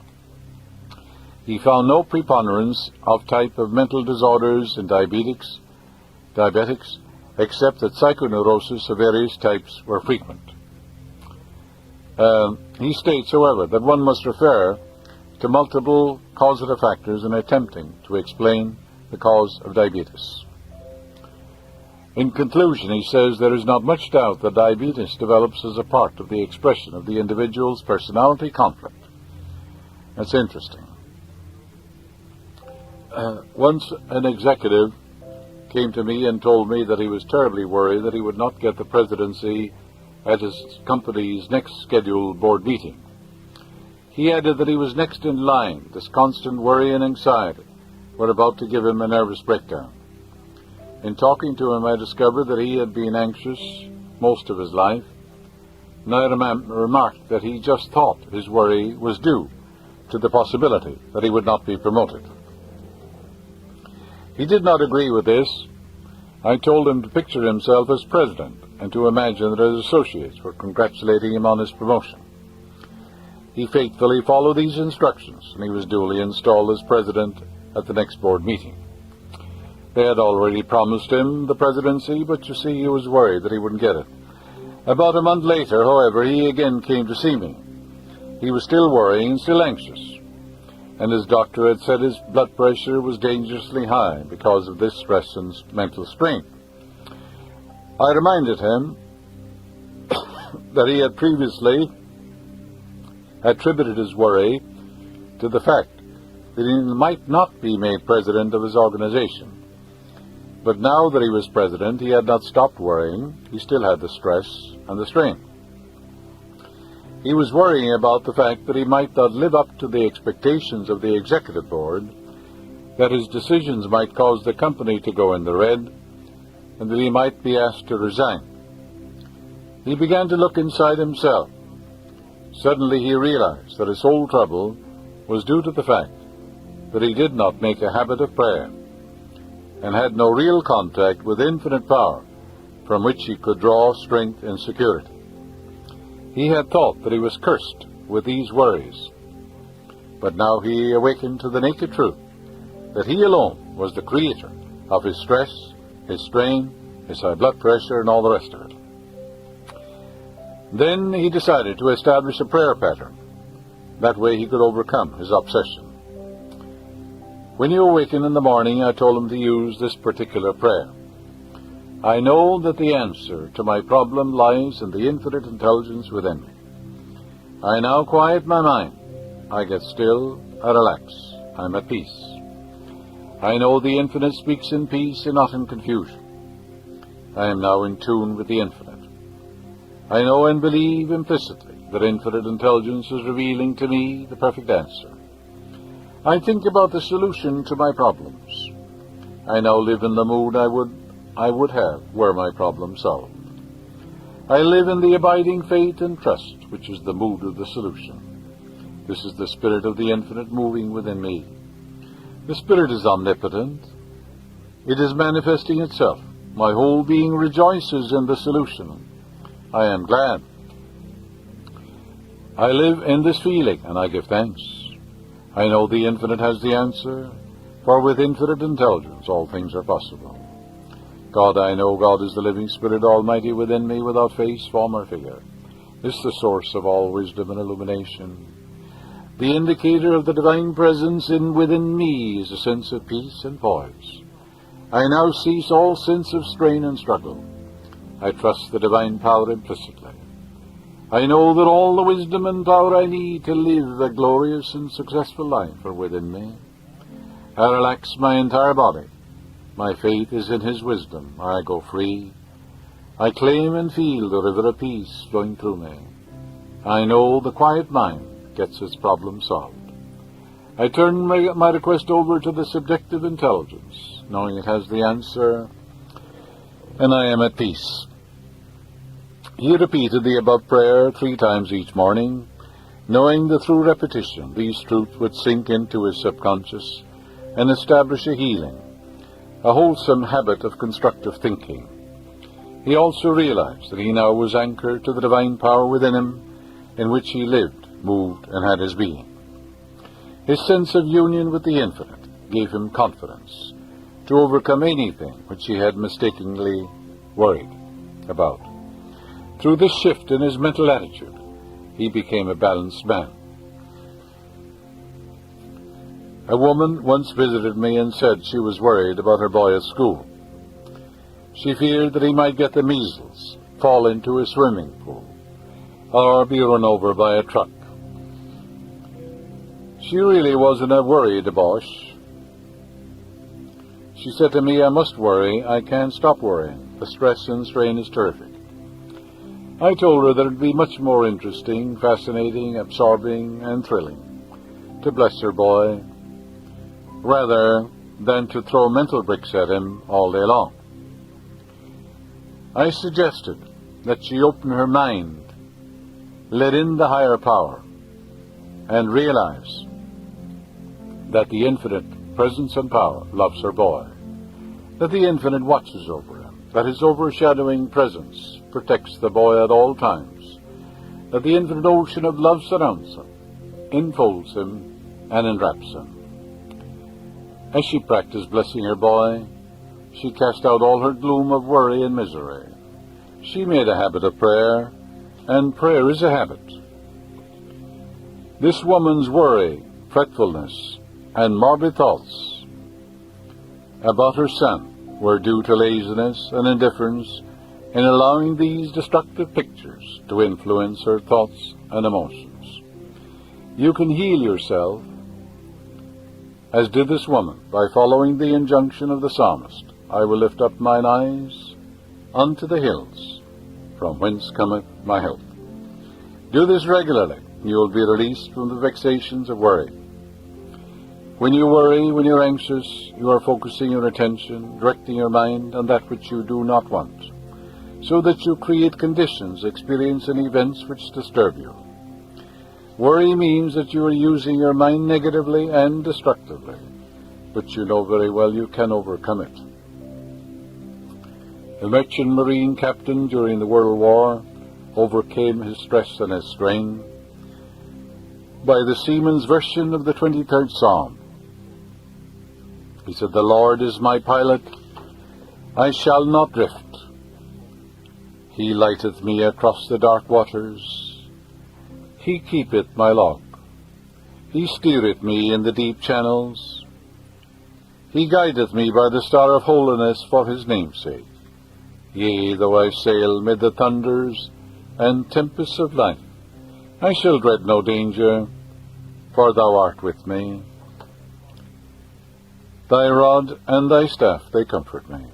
He found no preponderance of type of mental disorders in diabetics, except that psychoneurosis of various types were frequent. He states, however, that one must refer to multiple causative factors in attempting to explain the cause of diabetes. In conclusion, he says there is not much doubt that diabetes develops as a part of the expression of the individual's personality conflict. That's interesting. Once an executive came to me and told me that he was terribly worried that he would not get the presidency at his company's next scheduled board meeting. He added that he was next in line. This constant worry and anxiety were about to give him a nervous breakdown. In talking to him, I discovered that he had been anxious most of his life, and I remarked that he just thought his worry was due to the possibility that he would not be promoted. He did not agree with this. I told him to picture himself as president and to imagine that his associates were congratulating him on his promotion. He faithfully followed these instructions, and he was duly installed as president at the next board meeting. They had already promised him the presidency, but you see, he was worried that he wouldn't get it. About a month later, however, he again came to see me. He was still worrying and still anxious, and his doctor had said his blood pressure was dangerously high because of this stress and mental strain. I reminded him that he had previously attributed his worry to the fact that he might not be made president of his organization. But now that he was president, he had not stopped worrying. He still had the stress and the strain. He was worrying about the fact that he might not live up to the expectations of the executive board, that his decisions might cause the company to go in the red, and that he might be asked to resign. He began to look inside himself. Suddenly he realized that his whole trouble was due to the fact that he did not make a habit of prayer and had no real contact with infinite power from which he could draw strength and security. He had thought that he was cursed with these worries, but now he awakened to the naked truth that he alone was the creator of his stress, his strain, his high blood pressure, and all the rest of it. Then he decided to establish a prayer pattern. That way he could overcome his obsession. When he awakened in the morning, I told him to use this particular prayer. I know that the answer to my problem lies in the infinite intelligence within me. I now quiet my mind. I get still, I relax, I'm at peace. I know the infinite speaks in peace and not in confusion. I am now in tune with the infinite. I know and believe implicitly that infinite intelligence is revealing to me the perfect answer. I think about the solution to my problems. I now live in the mood I would have were my problem solved. I live in the abiding faith and trust, which is the mood of the solution. This is the Spirit of the Infinite moving within me. The Spirit is omnipotent. It is manifesting itself. My whole being rejoices in the solution. I am glad. I live in this feeling, and I give thanks. I know the Infinite has the answer, for with infinite intelligence all things are possible. God, I know God is the living Spirit Almighty within me, without face, form, or figure. This is the source of all wisdom and illumination. The indicator of the divine presence within me is a sense of peace and poise. I now cease all sense of strain and struggle. I trust the divine power implicitly. I know that all the wisdom and power I need to live a glorious and successful life are within me. I relax my entire body. My faith is in His wisdom. I go free. I claim and feel the river of peace flowing through me. I know the quiet mind gets its problem solved. I turn my request over to the subjective intelligence, knowing it has the answer, and I am at peace. He repeated the above prayer 3 times each morning, knowing that through repetition these truths would sink into his subconscious and establish a healing, a wholesome habit of constructive thinking. He also realized that he now was anchored to the divine power within him, in which he lived, moved, and had his being. His sense of union with the Infinite gave him confidence to overcome anything which he had mistakenly worried about. Through this shift in his mental attitude, he became a balanced man. A woman once visited me and said she was worried about her boy at school. She feared that he might get the measles, fall into a swimming pool, or be run over by a truck. She really wasn't a worried Bosch. She said to me, I must worry, I can't stop worrying. The stress and strain is terrific. I told her that it would be much more interesting, fascinating, absorbing, and thrilling to bless her boy, rather than to throw mental bricks at him all day long. I suggested that she open her mind, let in the higher power, and realize that the Infinite presence and power loves her boy, that the Infinite watches over him, that His overshadowing presence protects the boy at all times, that the infinite ocean of love surrounds him, enfolds him, and enwraps him. As she practiced blessing her boy, she cast out all her gloom of worry and misery. She made a habit of prayer, and prayer is a habit. This woman's worry, fretfulness, and morbid thoughts about her son were due to laziness and indifference in allowing these destructive pictures to influence her thoughts and emotions. You can heal yourself, as did this woman, by following the injunction of the psalmist, I will lift up mine eyes unto the hills, from whence cometh my help. Do this regularly, and you will be released from the vexations of worry. When you worry, when you're anxious, you are focusing your attention, directing your mind on that which you do not want, so that you create conditions, experience, and events which disturb you. Worry means that you are using your mind negatively and destructively, but you know very well you can overcome it. The merchant marine captain during the World War overcame his stress and his strain by the seaman's version of the 23rd Psalm. He said, the Lord is my pilot, I shall not drift. He lighteth me across the dark waters. He keepeth my log. He steereth me in the deep channels. He guideth me by the star of holiness for His name's sake. Yea, though I sail mid the thunders and tempests of life, I shall dread no danger, for Thou art with me. Thy rod and Thy staff, they comfort me.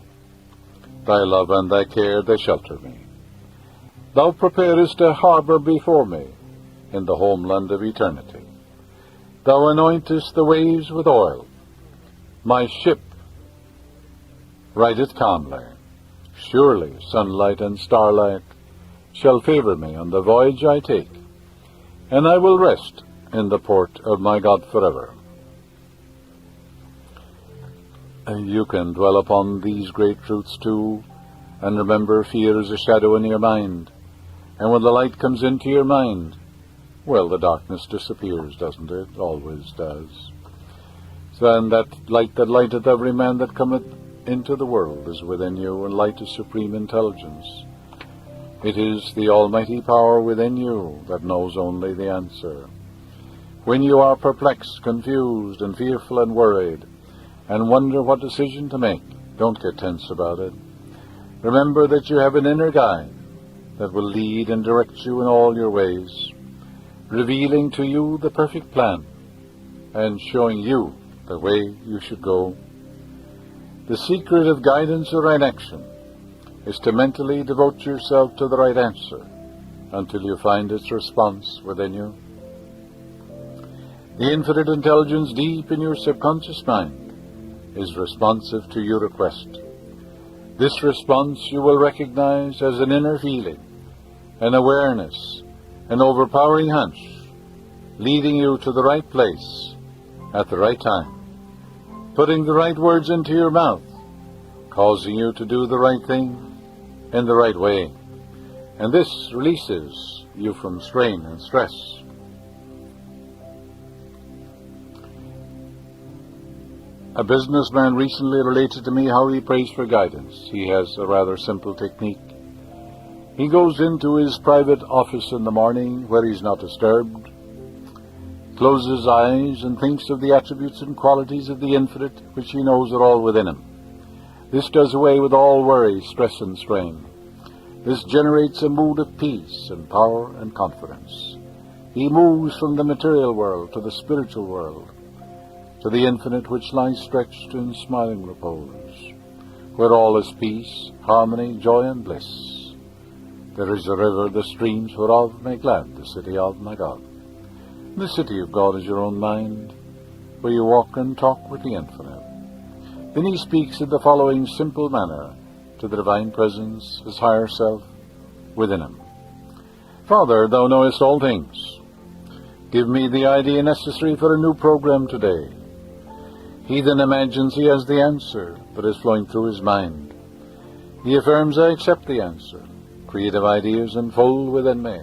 Thy love and Thy care, they shelter me. Thou preparest a harbor before me in the homeland of eternity. Thou anointest the waves with oil. My ship rideth calmly. Surely sunlight and starlight shall favor me on the voyage I take, and I will rest in the port of my God forever. You can dwell upon these great truths too, and remember fear is a shadow in your mind. And when the light comes into your mind, well, the darkness disappears, doesn't it? Always does. Then that light that lighteth every man that cometh into the world is within you, and light is supreme intelligence. It is the almighty power within you that knows only the answer. When you are perplexed, confused, and fearful and worried, and wonder what decision to make, don't get tense about it. Remember that you have an inner guide that will lead and direct you in all your ways, revealing to you the perfect plan and showing you the way you should go. The secret of guidance or right action is to mentally devote yourself to the right answer until you find its response within you. The infinite intelligence deep in your subconscious mind is responsive to your request. This response you will recognize as an inner feeling, an awareness, an overpowering hunch, leading you to the right place at the right time, putting the right words into your mouth, causing you to do the right thing in the right way. And this releases you from strain and stress. A businessman recently related to me how he prays for guidance. He has a rather simple technique. He goes into his private office in the morning where he's not disturbed, closes his eyes and thinks of the attributes and qualities of the infinite which he knows are all within him. This does away with all worry, stress, and strain. This generates a mood of peace and power and confidence. He moves from the material world to the spiritual world, to the infinite which lies stretched in smiling repose, where all is peace, harmony, joy, and bliss. There is a river, the streams whereof make glad the city of my God. The city of God is your own mind, where you walk and talk with the infinite. Then he speaks in the following simple manner to the divine presence, his higher self, within him. Father, thou knowest all things. Give me the idea necessary for a new program today. He then imagines he has the answer that is flowing through his mind. He affirms, I accept the answer. Creative ideas unfold within me,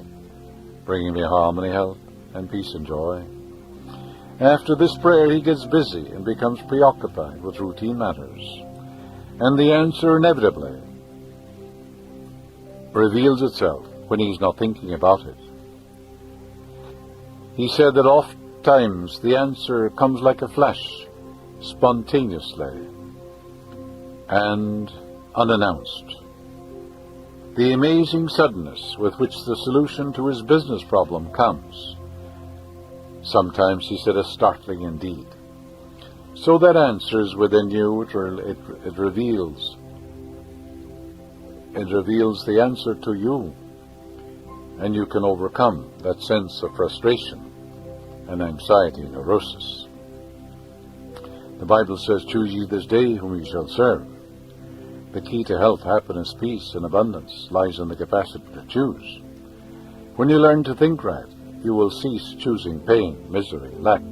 bringing me harmony, health, and peace and joy. After this prayer, he gets busy and becomes preoccupied with routine matters, and the answer inevitably reveals itself when he's not thinking about it. He said that oft times the answer comes like a flash, spontaneously and unannounced. The amazing suddenness with which the solution to his business problem comes, sometimes, he said, is startling indeed. So that answer is within you. It reveals the answer to you, and you can overcome that sense of frustration and anxiety and neurosis. The Bible says, choose ye this day whom ye shall serve. The key to health, happiness, peace, and abundance lies in the capacity to choose. When you learn to think right, you will cease choosing pain, misery, lack,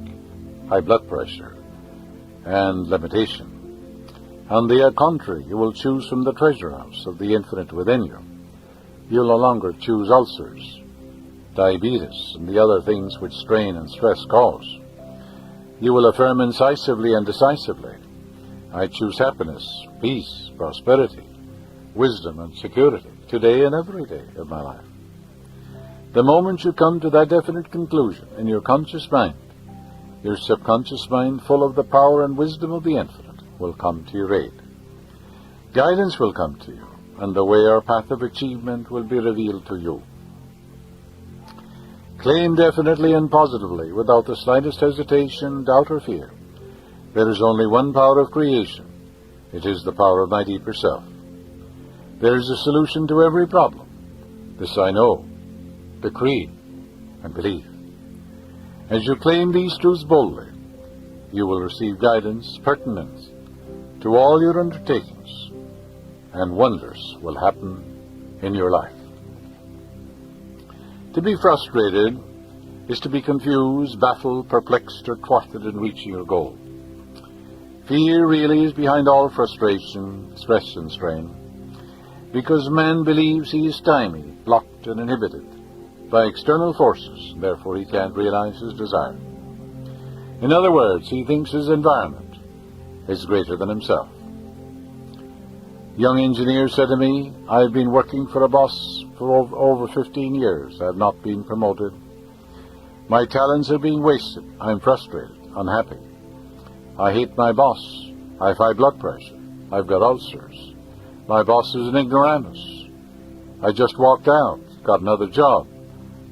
high blood pressure, and limitation. On the contrary, you will choose from the treasure house of the infinite within you. You'll no longer choose ulcers, diabetes, and the other things which strain and stress cause. You will affirm incisively and decisively, I choose happiness, peace, prosperity, wisdom, and security, today and every day of my life. The moment you come to that definite conclusion in your conscious mind, your subconscious mind, full of the power and wisdom of the infinite, will come to your aid. Guidance will come to you, and the way or path of achievement will be revealed to you. Claim definitely and positively, without the slightest hesitation, doubt, or fear, there is only one power of creation. It is the power of my deeper self. There is a solution to every problem. This I know, decree, and believe. As you claim these truths boldly, you will receive guidance pertinent to all your undertakings, and wonders will happen in your life. To be frustrated is to be confused, baffled, perplexed, or thwarted in reaching your goal. Fear really is behind all frustration, stress, and strain, because man believes he is stymied, blocked, and inhibited by external forces, and therefore he can't realize his desire. In other words, he thinks his environment is greater than himself. A young engineer said to me, "I've been working for a boss for over 15 years. I have not been promoted. My talents are being wasted. I'm frustrated, unhappy. I hate my boss. I have high blood pressure. I've got ulcers. My boss is an ignoramus. I just walked out, got another job,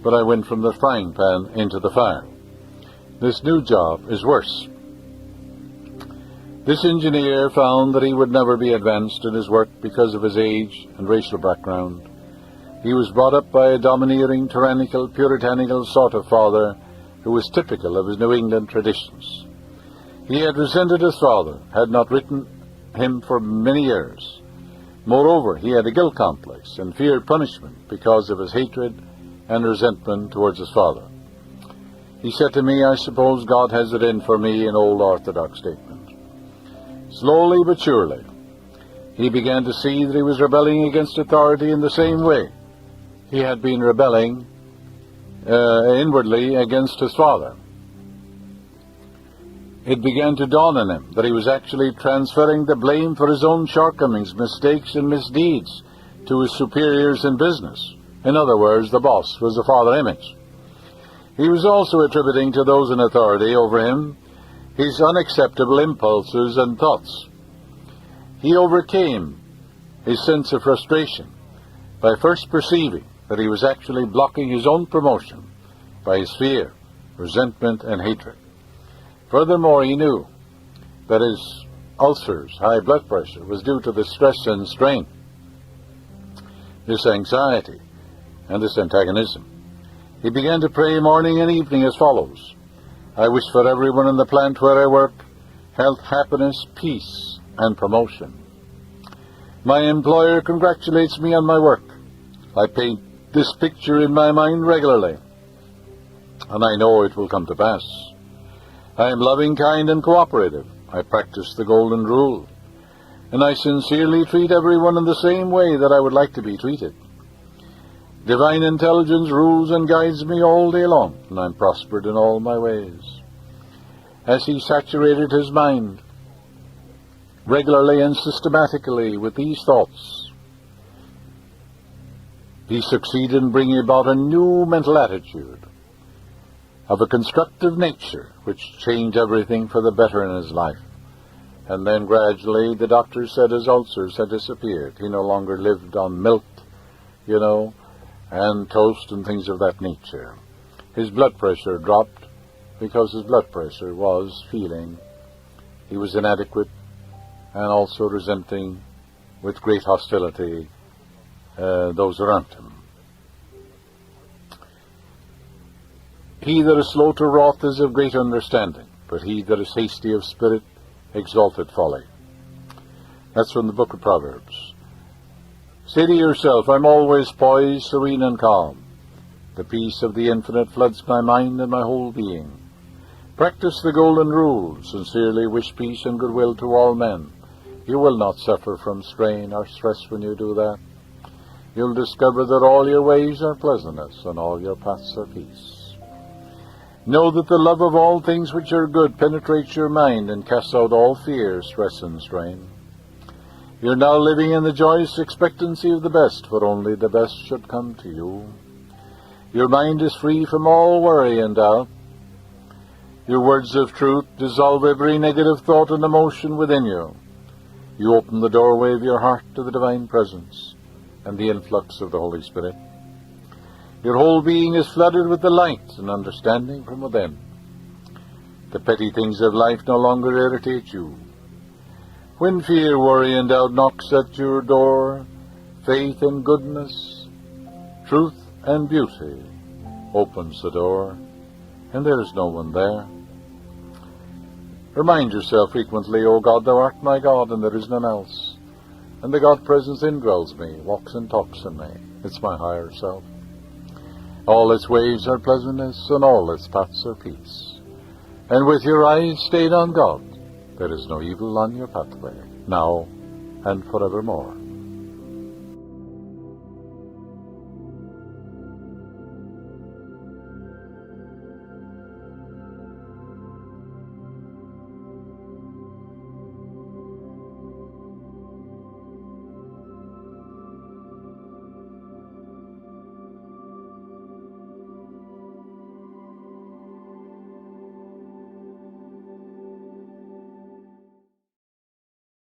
but I went from the frying pan into the fire. This new job is worse." This engineer found that he would never be advanced in his work because of his age and racial background. He was brought up by a domineering, tyrannical, puritanical sort of father who was typical of his New England traditions. He had resented his father, had not written him for many years. Moreover, he had a guilt complex and feared punishment because of his hatred and resentment towards his father. He said to me, "I suppose God has it in for me," an old Orthodox statement. Slowly but surely, he began to see that he was rebelling against authority in the same way he had been rebelling inwardly against his father. It began to dawn on him that he was actually transferring the blame for his own shortcomings, mistakes, and misdeeds to his superiors in business. In other words, the boss was the father image. He was also attributing to those in authority over him his unacceptable impulses and thoughts. He overcame his sense of frustration by first perceiving that he was actually blocking his own promotion by his fear, resentment, and hatred. Furthermore, he knew that his ulcers, high blood pressure, was due to the stress and strain, this anxiety, and this antagonism. He began to pray morning and evening as follows: "I wish for everyone in the plant where I work health, happiness, peace, and promotion. My employer congratulates me on my work. I paint this picture in my mind regularly, and I know it will come to pass. I am loving, kind, and cooperative. I practice the golden rule, and I sincerely treat everyone in the same way that I would like to be treated. Divine intelligence rules and guides me all day long, and I'm prospered in all my ways." As he saturated his mind regularly and systematically with these thoughts, he succeeded in bringing about a new mental attitude of a constructive nature, which changed everything for the better in his life. And then gradually, the doctor said his ulcers had disappeared. He no longer lived on milk, and toast and things of that nature. His blood pressure dropped because his blood pressure was feeling he was inadequate and also resenting with great hostility those around him. He that is slow to wrath is of great understanding, but he that is hasty of spirit exalteth folly. That's from the book of Proverbs. Say to yourself, "I'm always poised, serene, and calm. The peace of the infinite floods my mind and my whole being. Practice the golden rule, sincerely wish peace and goodwill to all men. You will not suffer from strain or stress when you do that. You'll discover that all your ways are pleasantness and all your paths are peace. Know that the love of all things which are good penetrates your mind and casts out all fear, stress, and strain. You're now living in the joyous expectancy of the best, for only the best should come to you. Your mind is free from all worry and doubt. Your words of truth dissolve every negative thought and emotion within you. You open the doorway of your heart to the divine presence and the influx of the Holy Spirit. Your whole being is flooded with the light and understanding from within. The petty things of life no longer irritate you. When fear, worry, and doubt knocks at your door, faith and goodness, truth and beauty opens the door, and there is no one there. Remind yourself frequently, O God, thou art my God, and there is none else. And the God presence indwells me, walks and talks in me. It's my higher self. All its ways are pleasantness, and all its paths are peace. And with your eyes stayed on God, there is no evil on your pathway, now and forevermore.